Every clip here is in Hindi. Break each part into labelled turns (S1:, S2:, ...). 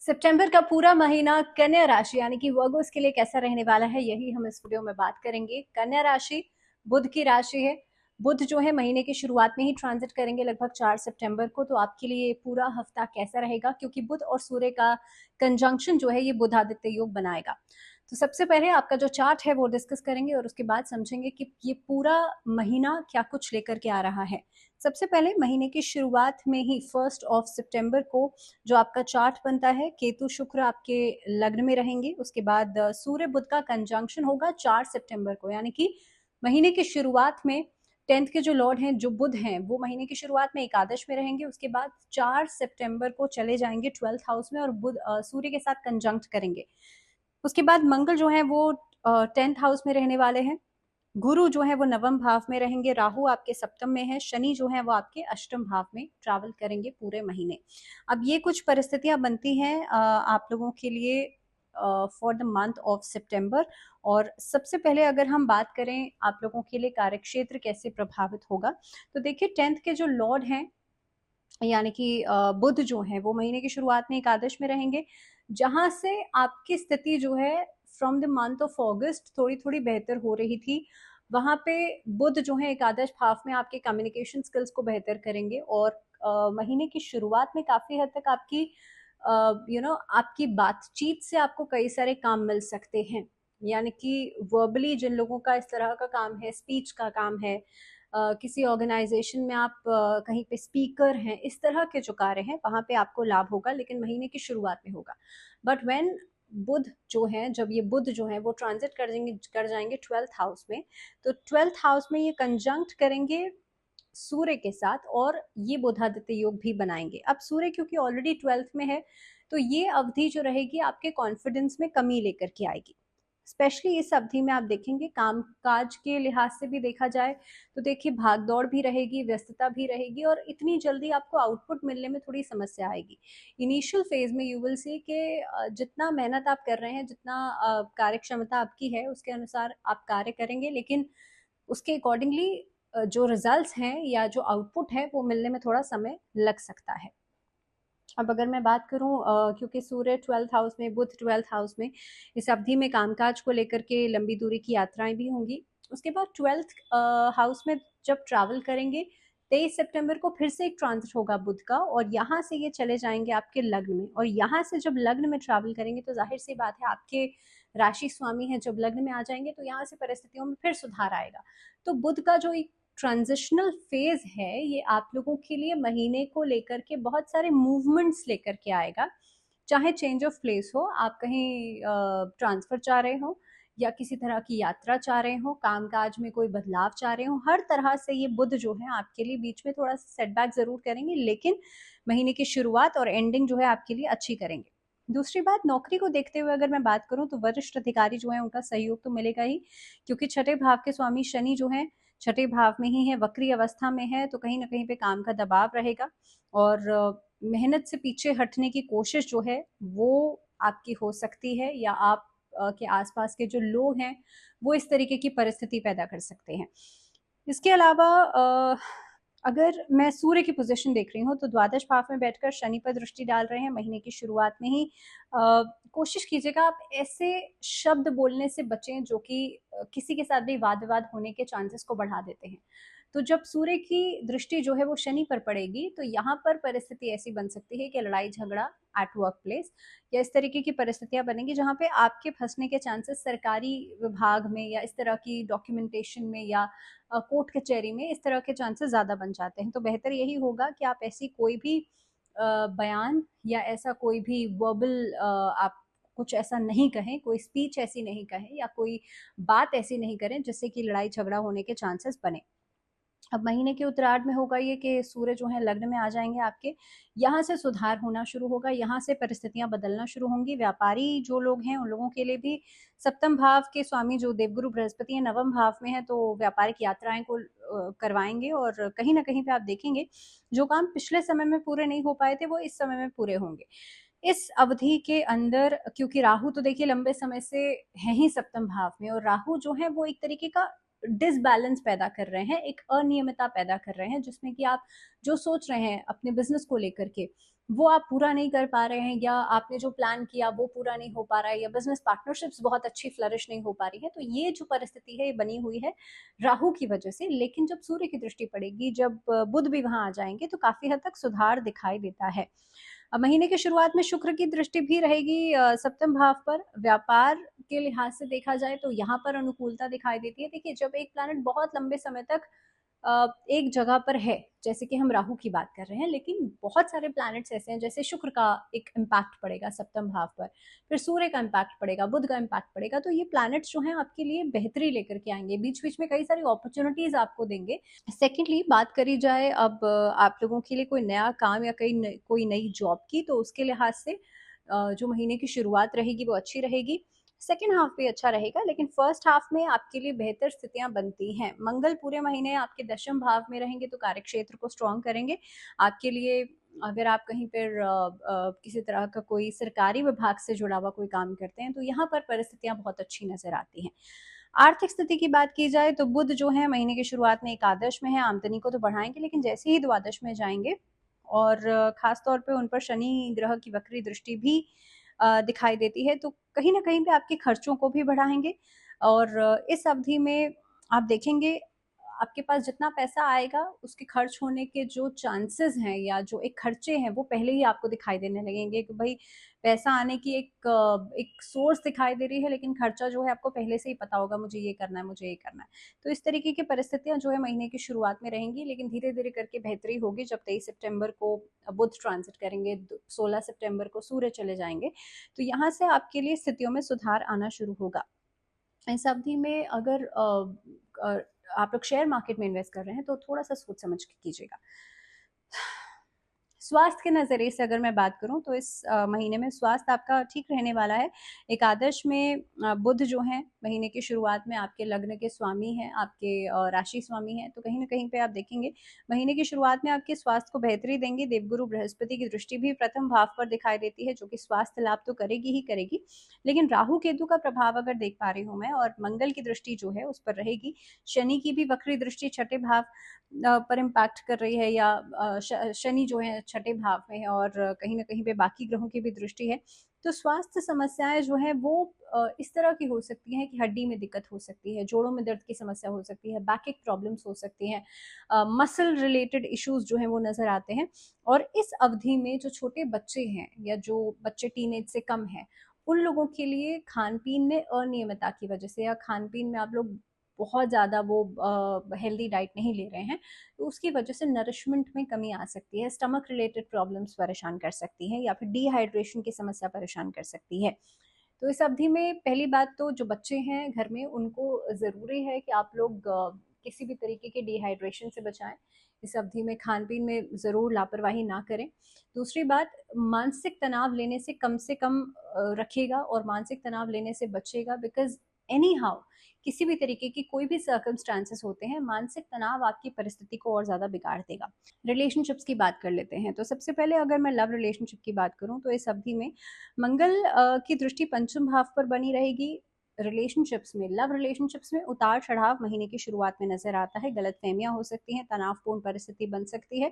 S1: सितंबर का पूरा महीना कन्या राशि यानी कि वर्गोस के लिए कैसा रहने वाला है, यही हम इस वीडियो में बात करेंगे। कन्या राशि बुध की राशि है। बुध जो है महीने की शुरुआत में ही ट्रांजिट करेंगे लगभग 4 सितंबर को। तो आपके लिए पूरा हफ्ता कैसा रहेगा, क्योंकि बुध और सूर्य का कंजंक्शन जो है ये बुध आदित्य योग बनाएगा। तो सबसे पहले आपका जो चार्ट है वो डिस्कस करेंगे और उसके बाद समझेंगे कि ये पूरा महीना क्या कुछ लेकर के आ रहा है। सबसे पहले महीने की शुरुआत में ही 1 सितंबर को जो आपका चार्ट बनता है, केतु शुक्र आपके लग्न में रहेंगे। उसके बाद सूर्य बुध का कंजंक्शन होगा 4 सितंबर को, यानी कि महीने की शुरुआत में 10th के जो लॉर्ड हैं, जो बुध हैं, वो महीने की शुरुआत में एकादश में रहेंगे। उसके बाद 4 सितंबर को चले जाएंगे 12th हाउस में और बुध सूर्य के साथ कंजंक्ट करेंगे। उसके बाद मंगल जो है वो 10th हाउस में रहने वाले हैं। गुरु जो है वो नवम भाव में रहेंगे। राहु आपके सप्तम में है। शनि जो है वो आपके अष्टम भाव में ट्रैवल करेंगे पूरे महीने। अब ये कुछ परिस्थितियां बनती हैं आप लोगों के लिए फॉर द मंथ ऑफ सितंबर। और सबसे पहले अगर हम बात करें आप लोगों के लिए कार्यक्षेत्र कैसे प्रभावित होगा, तो देखिए 10th के जो लॉर्ड हैं यानी कि बुध जो है वो महीने की शुरुआत में एकादश में रहेंगे, जहां से आपकी स्थिति जो है फ्रॉम द मंथ ऑफ अगस्त थोड़ी थोड़ी बेहतर हो रही थी। वहां पे बुध जो है एकादश भाव में आपके कम्युनिकेशन स्किल्स को बेहतर करेंगे और महीने की शुरुआत में काफी हद तक आपकी आपकी बातचीत से आपको कई सारे काम मिल सकते हैं। यानी कि वर्बली जिन लोगों का इस तरह का काम है, स्पीच का काम है, किसी ऑर्गेनाइजेशन में आप कहीं पे स्पीकर हैं, इस तरह के जो कार्य हैं वहां पे आपको लाभ होगा, लेकिन महीने की शुरुआत में होगा। बट व्हेन बुध जो है, जब ये बुध जो है वो ट्रांजिट कर जाएंगे 12th हाउस में, तो 12th हाउस में ये कंजंक्ट करेंगे सूर्य के साथ और ये बुधादित्य योग भी बनाएंगे। अब सूर्य क्योंकि ऑलरेडी 12th में है, तो ये अवधि जो रहेगी आपके कॉन्फिडेंस में कमी लेकर के आएगी। स्पेशली इस अवधि में आप देखेंगे काम काज के लिहाज से भी देखा जाए तो देखिए भाग दौड़ भी रहेगी, व्यस्तता भी रहेगी और इतनी जल्दी आपको आउटपुट मिलने में थोड़ी समस्या आएगी। इनिशियल फेज में यू विल सी कि जितना मेहनत आप कर रहे हैं, जितना कार्य क्षमता आपकी है उसके अनुसार आप कार्य करेंगे, लेकिन उसके अकॉर्डिंगली जो रिजल्ट्स हैं या जो आउटपुट है वो मिलने में थोड़ा समय लग सकता है। अब अगर मैं बात करूं क्योंकि सूर्य 12th हाउस में, बुध 12th हाउस में, इस अवधि में कामकाज को लेकर के लंबी दूरी की यात्राएं भी होंगी। उसके बाद 12th हाउस में जब ट्रैवल करेंगे 23 सितंबर को फिर से एक ट्रांजिट होगा बुध का और यहाँ से ये चले जाएंगे आपके लग्न में। और यहाँ से जब लग्न में ट्रैवल करेंगे तो जाहिर सी बात है आपके राशि स्वामी है, जब लग्न में आ जाएंगे तो यहाँ से परिस्थितियों में फिर सुधार आएगा। तो बुध का जो एक ट्रांजिशनल फेज है ये आप लोगों के लिए महीने को लेकर के बहुत सारे मूवमेंट्स लेकर के आएगा। चाहे चेंज ऑफ प्लेस हो, आप कहीं ट्रांसफर चाह रहे हो या किसी तरह की यात्रा चाह रहे हो, कामकाज में कोई बदलाव चाह रहे हो, हर तरह से ये बुध जो है आपके लिए बीच में थोड़ा सा सेटबैक जरूर करेंगे, लेकिन महीने की शुरुआत और एंडिंग जो है आपके लिए अच्छी करेंगे। दूसरी बात, नौकरी को देखते हुए अगर मैं बात करूं तो वरिष्ठ अधिकारी जो है उनका सहयोग तो मिलेगा ही, क्योंकि छठे भाव के स्वामी शनि जो है छठे भाव में ही है, वक्री अवस्था में है, तो कहीं ना कहीं पे काम का दबाव रहेगा और मेहनत से पीछे हटने की कोशिश जो है वो आपकी हो सकती है, या आप के आसपास के जो लोग हैं वो इस तरीके की परिस्थिति पैदा कर सकते हैं। इसके अलावा अगर मैं सूर्य की पोजीशन देख रही हूँ तो द्वादश भाव में बैठकर शनि पर दृष्टि डाल रहे हैं महीने की शुरुआत में ही। कोशिश कीजिएगा आप ऐसे शब्द बोलने से बचें जो कि किसी के साथ भी वाद विवाद होने के चांसेस को बढ़ा देते हैं। तो जब सूर्य की दृष्टि जो है वो शनि पर पड़ेगी तो यहाँ पर परिस्थिति ऐसी बन सकती है कि लड़ाई झगड़ा एट वर्क प्लेस या इस तरीके की परिस्थितियां बनेंगी जहाँ पे आपके फंसने के चांसेस सरकारी विभाग में या इस तरह की डॉक्यूमेंटेशन में या कोर्ट कचहरी में इस तरह के चांसेस ज्यादा बन जाते हैं। तो बेहतर यही होगा कि आप ऐसी कोई भी बयान या ऐसा कोई भी वर्बल आप कुछ ऐसा नहीं कहें, कोई स्पीच ऐसी नहीं कहें या कोई बात ऐसी नहीं करें जिससे कि लड़ाई झगड़ा होने के चांसेस बने। अब महीने के उत्तरार्ध में होगा ये कि सूर्य जो है लग्न में आ जाएंगे आपके, यहाँ से सुधार होना शुरू होगा, यहाँ से परिस्थितियां बदलना शुरू होंगी। व्यापारी जो लोग हैं उन लोगों के लिए भी सप्तम भाव के स्वामी जो देवगुरु बृहस्पति है नवम भाव में है, तो व्यापारिक यात्राएं को करवाएंगे और कहीं ना कहीं पे आप देखेंगे जो काम पिछले समय में पूरे नहीं हो पाए थे वो इस समय में पूरे होंगे। इस अवधि के अंदर क्योंकि राहु तो देखिए लंबे समय से है ही सप्तम भाव में, और राहु जो है वो एक तरीके का डिसबैलेंस पैदा कर रहे हैं, एक अनियमितता पैदा कर रहे हैं, जिसमें कि आप जो सोच रहे हैं अपने बिजनेस को लेकर के वो आप पूरा नहीं कर पा रहे हैं, या आपने जो प्लान किया वो पूरा नहीं हो पा रहा है, या बिजनेस पार्टनरशिप्स बहुत अच्छी फ्लरिश नहीं हो पा रही है, तो ये जो परिस्थिति है ये बनी हुई है राहु की वजह से। लेकिन जब सूर्य की दृष्टि पड़ेगी, जब बुध भी वहां आ जाएंगे, तो काफी हद तक सुधार दिखाई देता है। महीने की शुरुआत में शुक्र की दृष्टि भी रहेगी सप्तम भाव पर। व्यापार के लिहाज से देखा जाए तो यहाँ पर अनुकूलता दिखाई देती है। देखिए, जब एक प्लैनेट बहुत लंबे समय तक एक जगह पर है, जैसे कि हम राहु की बात कर रहे हैं, लेकिन बहुत सारे प्लैनेट्स ऐसे हैं, जैसे शुक्र का एक इम्पैक्ट पड़ेगा सप्तम भाव पर, फिर सूर्य का इम्पैक्ट पड़ेगा, बुध का इम्पैक्ट पड़ेगा, तो ये प्लैनेट्स जो हैं आपके लिए बेहतरी लेकर के आएंगे, बीच बीच में कई सारी अपॉर्चुनिटीज आपको देंगे। सेकेंडली बात करी जाए अब आप लोगों के लिए कोई नया काम या कोई नई जॉब की, तो उसके लिहाज से जो महीने की शुरुआत रहेगी वो अच्छी रहेगी। सेकेंड हाफ भी अच्छा रहेगा, लेकिन फर्स्ट हाफ में आपके लिए बेहतर स्थितियां बनती हैं। मंगल पूरे महीने आपके दशम भाव में रहेंगे, तो कार्य क्षेत्र को स्ट्रॉन्ग करेंगे आपके लिए। अगर आप कहीं पर किसी तरह का कोई सरकारी विभाग से जुड़ा हुआ कोई काम करते हैं, तो यहाँ पर परिस्थितियां बहुत अच्छी नजर आती हैं। आर्थिक स्थिति की बात की जाए तो बुध जो है महीने की शुरुआत में एकादश में है, आमदनी को तो बढ़ाएंगे, लेकिन जैसे ही द्वादश में जाएंगे, और खास तौर पे उन पर शनि ग्रह की वक्री दृष्टि भी दिखाई देती है, तो कहीं ना कहीं पे आपके खर्चों को भी बढ़ाएंगे। और इस अवधि में आप देखेंगे आपके पास जितना पैसा आएगा, उसके खर्च होने के जो चांसेस हैं या जो एक खर्चे हैं, वो पहले ही आपको दिखाई देने लगेंगे कि भाई पैसा आने की एक सोर्स दिखाई दे रही है, लेकिन खर्चा जो है आपको पहले से ही पता होगा, मुझे ये करना है, मुझे ये करना है। तो इस तरीके की परिस्थितियां जो है महीने की शुरुआत में रहेंगी, लेकिन धीरे धीरे करके बेहतरी होगी। जब 23 सितंबर को बुध ट्रांजिट करेंगे, 16 सितंबर को सूर्य चले जाएंगे, तो यहाँ से आपके लिए स्थितियों में सुधार आना शुरू होगा। इस अवधि में अगर आप लोग शेयर मार्केट में इन्वेस्ट कर रहे हैं, तो थोड़ा सा सोच समझ के कीजिएगा। स्वास्थ्य के नज़रिए से अगर मैं बात करूं, तो इस महीने में स्वास्थ्य आपका ठीक रहने वाला है। एकादश में बुध जो है महीने की शुरुआत में आपके लग्न के स्वामी हैं, आपके राशि स्वामी हैं, तो कहीं ना कहीं पे आप देखेंगे महीने की शुरुआत में आपके स्वास्थ्य को बेहतरी देंगे। देवगुरु बृहस्पति की दृष्टि भी प्रथम भाव पर दिखाई देती है, जो कि स्वास्थ्य लाभ तो करेगी ही करेगी, लेकिन राहु केतु का प्रभाव अगर देख पा रही हूँ मैं, और मंगल की दृष्टि जो है उस पर रहेगी। शनि की भी वक्री दृष्टि छठे भाव पर इम्पैक्ट कर रही है, या शनि जो है छठे भाव में है, और कहीं ना कहीं पे बाकी ग्रहों की भी दृष्टि है। तो स्वास्थ्य समस्याएं जो है वो इस तरह की हो सकती हैं कि हड्डी में दिक्कत हो सकती है, जोड़ों में दर्द की समस्या हो सकती है, बैक प्रॉब्लम्स हो सकती हैं, मसल रिलेटेड इश्यूज जो हैं वो नजर आते हैं। और इस अवधि में जो छोटे बच्चे हैं या जो बच्चे टीनेज से कम हैं, उन लोगों के लिए खान पीन में अनियमितता की वजह से, या खान पीन में आप लोग बहुत ज़्यादा वो हेल्दी डाइट नहीं ले रहे हैं, तो उसकी वजह से नरिशमेंट में कमी आ सकती है। स्टमक रिलेटेड प्रॉब्लम्स परेशान कर सकती हैं, या फिर डिहाइड्रेशन की समस्या परेशान कर सकती है। तो इस अवधि में पहली बात तो जो बच्चे हैं घर में, उनको ज़रूरी है कि आप लोग किसी भी तरीके के डिहाइड्रेशन से बचाएं। इस अवधि में खान पीन में ज़रूर लापरवाही ना करें। दूसरी बात, मानसिक तनाव लेने से कम रखिएगा, और मानसिक तनाव लेने से बचेगा, बिकॉज एनी हाउ किसी भी तरीके की कोई भी सर्कमस्टांसेस होते हैं, मानसिक तनाव आपकी परिस्थिति को और ज़्यादा बिगाड़ देगा। रिलेशनशिप्स की बात कर लेते हैं, तो सबसे पहले अगर मैं लव रिलेशनशिप की बात करूं, तो इस अवधि में मंगल की दृष्टि पंचम भाव पर बनी रहेगी। रिलेशनशिप्स में, लव रिलेशनशिप्स में उतार चढ़ाव महीने की शुरुआत में नजर आता है, गलत फहमियां हो सकती हैं, तनावपूर्ण परिस्थिति बन सकती है,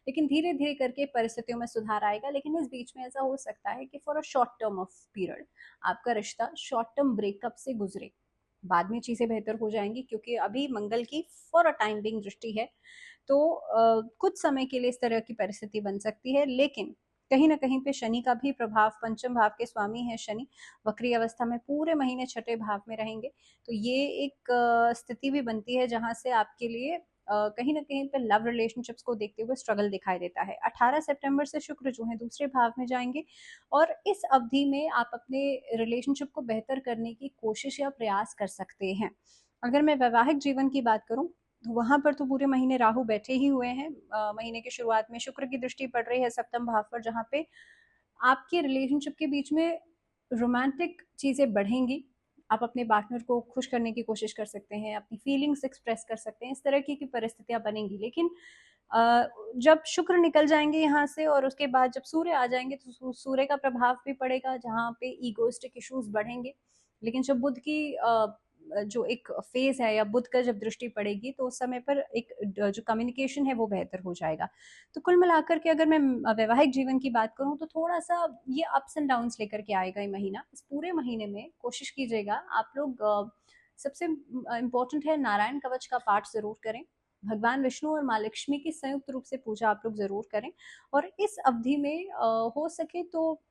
S1: लेकिन धीरे धीरे करके परिस्थितियों में सुधार आएगा। लेकिन इस बीच में ऐसा हो सकता है कि for a short term of period आपका रिश्ता शॉर्ट टर्म ब्रेकअप से गुजरे, बाद में चीजें बेहतर हो जाएंगी, क्योंकि अभी मंगल की फॉर अ टाइम बिंग दृष्टि है। तो कुछ समय के लिए इस तरह की परिस्थिति बन सकती है, लेकिन कहीं ना कहीं पे शनि का भी प्रभाव, पंचम भाव के स्वामी है शनि, वक्री अवस्था में पूरे महीने छठे भाव में रहेंगे, तो ये एक स्थिति भी बनती है जहां से आपके लिए कहीं ना कहीं पे लव रिलेशनशिप्स को देखते हुए स्ट्रगल दिखाई देता है। 18 सितंबर से शुक्र जो है दूसरे भाव में जाएंगे, और इस अवधि में आप अपने रिलेशनशिप को बेहतर करने की कोशिश या प्रयास कर सकते हैं। अगर मैं वैवाहिक जीवन की बात करूं, तो वहां पर तो पूरे महीने राहु बैठे ही हुए हैं। महीने की शुरुआत में शुक्र की दृष्टि पड़ रही है सप्तम भाव पर, जहां पे आपके रिलेशनशिप के बीच में रोमांटिक चीजें बढ़ेंगी। आप अपने पार्टनर को खुश करने की कोशिश कर सकते हैं, अपनी फीलिंग्स एक्सप्रेस कर सकते हैं, इस तरह की परिस्थितियां बनेंगी। लेकिन जब शुक्र निकल जाएंगे यहाँ से, और उसके बाद जब सूर्य आ जाएंगे, तो सूर्य का प्रभाव भी पड़ेगा, जहाँ पे ईगोइस्टिक इश्यूज बढ़ेंगे। लेकिन जब बुध की जो एक फेज है या बुध का जब दृष्टि पड़ेगी तो उस समय पर एक जो कम्युनिकेशन है वो बेहतर हो जाएगा। तो कुल मिलाकर के अगर मैं वैवाहिक जीवन की बात करूं तो थोड़ा सा ये अप्स एंड डाउन्स लेकर के आएगा ये महीना। इस पूरे महीने में कोशिश कीजिएगा आप लोग सबसे इम्पोर्टेंट है नारायण कवच का पाठ जरूर करें। भगवान विष्णु और माँ लक्ष्मी की संयुक्त रूप से पूजा आप लोग जरूर करें। और इस अवधि में हो सके तो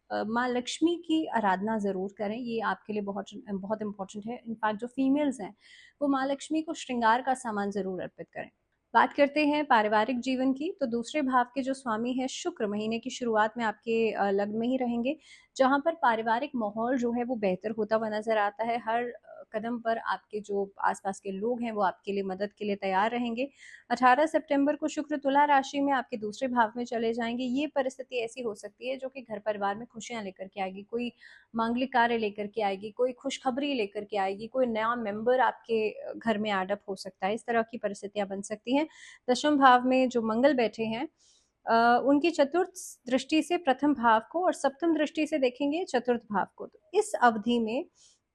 S1: माँ लक्ष्मी की आराधना ज़रूर करें। ये आपके लिए बहुत बहुत इम्पोर्टेंट है। इनफैक्ट जो फीमेल्स हैं वो माँ लक्ष्मी को श्रृंगार का सामान ज़रूर अर्पित करें। बात करते हैं पारिवारिक जीवन की, तो दूसरे भाव के जो स्वामी है शुक्र महीने की शुरुआत में आपके लग्न में ही रहेंगे, जहां पर पारिवारिक माहौल जो है वो बेहतर होता हुआ नजर आता है। हर कदम पर आपके जो आसपास के लोग हैं वो आपके लिए मदद के लिए तैयार रहेंगे। 18 सितंबर को शुक्र तुला राशि में आपके दूसरे भाव में चले जाएंगे। ये परिस्थिति ऐसी हो सकती है जो कि घर परिवार में खुशियां लेकर के आएगी, कोई मांगलिक कार्य लेकर के आएगी, कोई खुशखबरी लेकर के आएगी, कोई नया मेंबर आपके घर में एडअप हो सकता है। इस तरह की परिस्थितियां बन सकती हैं। दशम भाव में जो मंगल बैठे हैं उनकी चतुर्थ दृष्टि से प्रथम भाव को और सप्तम दृष्टि से देखेंगे चतुर्थ भाव को। तो इस अवधि में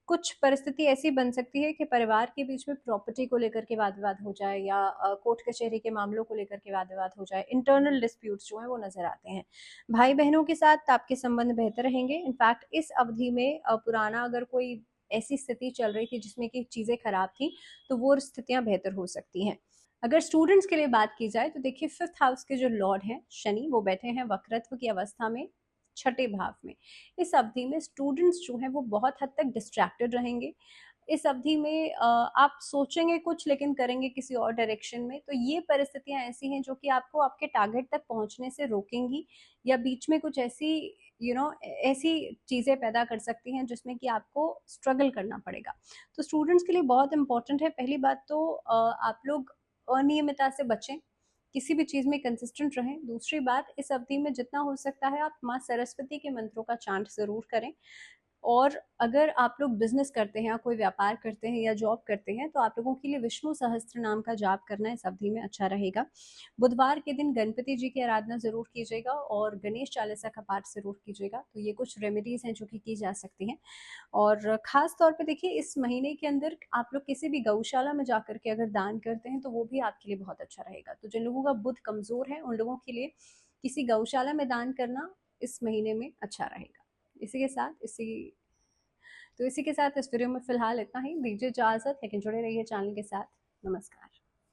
S1: कुछ परिस्थिति ऐसी बन सकती है कि परिवार के बीच में प्रॉपर्टी को लेकर के वाद विवाद हो जाए या कोर्ट कचहरी के मामलों को लेकर के वाद विवाद हो जाए। इंटरनल डिस्प्यूट्स जो है वो नजर आते हैं। भाई बहनों के साथ आपके संबंध बेहतर रहेंगे। इनफैक्ट इस अवधि में पुराना अगर कोई ऐसी स्थिति चल रही थी जिसमें कि चीजें खराब थी तो वो स्थितियां बेहतर हो सकती हैं। अगर स्टूडेंट्स के लिए बात की जाए तो देखिए फिफ्थ हाउस के जो लॉर्ड हैं शनि वो बैठे हैं वक्रत्व की अवस्था में छठे भाव में। इस अवधि में स्टूडेंट्स जो हैं वो बहुत हद तक डिस्ट्रैक्टेड रहेंगे। इस अवधि में आप सोचेंगे कुछ लेकिन करेंगे किसी और डायरेक्शन में। तो ये परिस्थितियां ऐसी हैं जो कि आपको आपके टारगेट तक पहुंचने से रोकेंगी या बीच में कुछ ऐसी ऐसी चीज़ें पैदा कर सकती हैं जिसमें कि आपको स्ट्रगल करना पड़ेगा। तो स्टूडेंट्स के लिए बहुत इंपॉर्टेंट है। पहली बात तो आप लोग अनियमितता से बचें, किसी भी चीज़ में कंसिस्टेंट रहें। दूसरी बात, इस अवधि में जितना हो सकता है आप माँ सरस्वती के मंत्रों का चांट ज़रूर करें। और अगर आप लोग बिजनेस करते हैं या कोई व्यापार करते हैं या जॉब करते हैं तो आप लोगों के लिए विष्णु सहस्त्र नाम का जाप करना इस अवधि में अच्छा रहेगा। बुधवार के दिन गणपति जी की आराधना जरूर कीजिएगा और गणेश चालीसा का पाठ जरूर कीजिएगा। तो ये कुछ रेमेडीज हैं जो कि की जा सकती हैं। और खास तौर पे देखिए इस महीने के अंदर आप लोग किसी भी गौशाला में जाकर के अगर दान करते हैं तो वो भी आपके लिए बहुत अच्छा रहेगा। तो जिन लोगों का बुध कमजोर है उन लोगों के लिए किसी गौशाला में दान करना इस महीने में अच्छा रहेगा। इसी के साथ इसी के साथ इस वीडियो में फिलहाल इतना ही। दीजिए इजाजत, लेकिन जुड़े रहिए चैनल के साथ। नमस्कार।